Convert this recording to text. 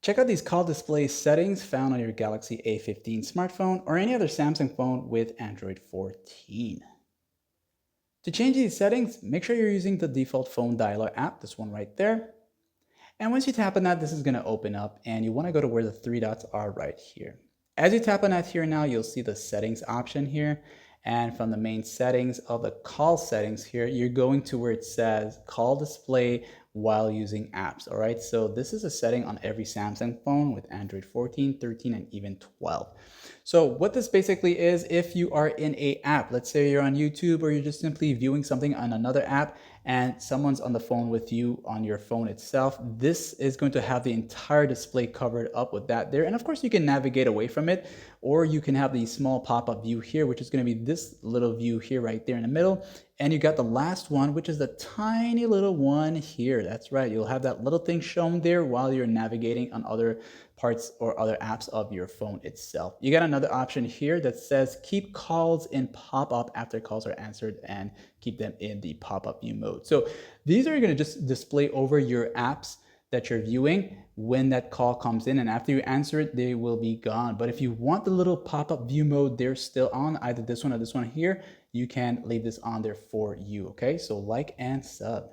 Check out these call display settings found on your Galaxy A15 smartphone or any other Samsung phone with Android 14. To change these settings, make sure you're using the default phone dialer app, this one right there. And once you tap on that, this is going to open up and you want to go to where the three dots are right here. As you tap on that here now, you'll see the settings option here. And from the main settings of the call settings here, you're going to where it says call display while using apps. All right. So this is a setting on every Samsung phone with Android 14, 13, and even 12. So what this basically is, if you are in a app, let's say you're on YouTube or you're just simply viewing something on another app and someone's on the phone with you on your phone itself, this is going to have the entire display covered up with that there. And of course you can navigate away from it, or you can have the small pop-up view here, which is going to be this little view here right there in the middle. And you got the last one, which is the tiny little one here. That's right. You'll have that little thing shown there while you're navigating on other parts or other apps of your phone itself. You got another option here that says keep calls in pop-up after calls are answered and keep them in the pop-up view mode. So these are going to just display over your apps that you're viewing when that call comes in, and after you answer it, they will be gone. But if you want the little pop-up view mode, they're still on, either this one or this one here, you can leave this on there for you. Okay, so like and sub.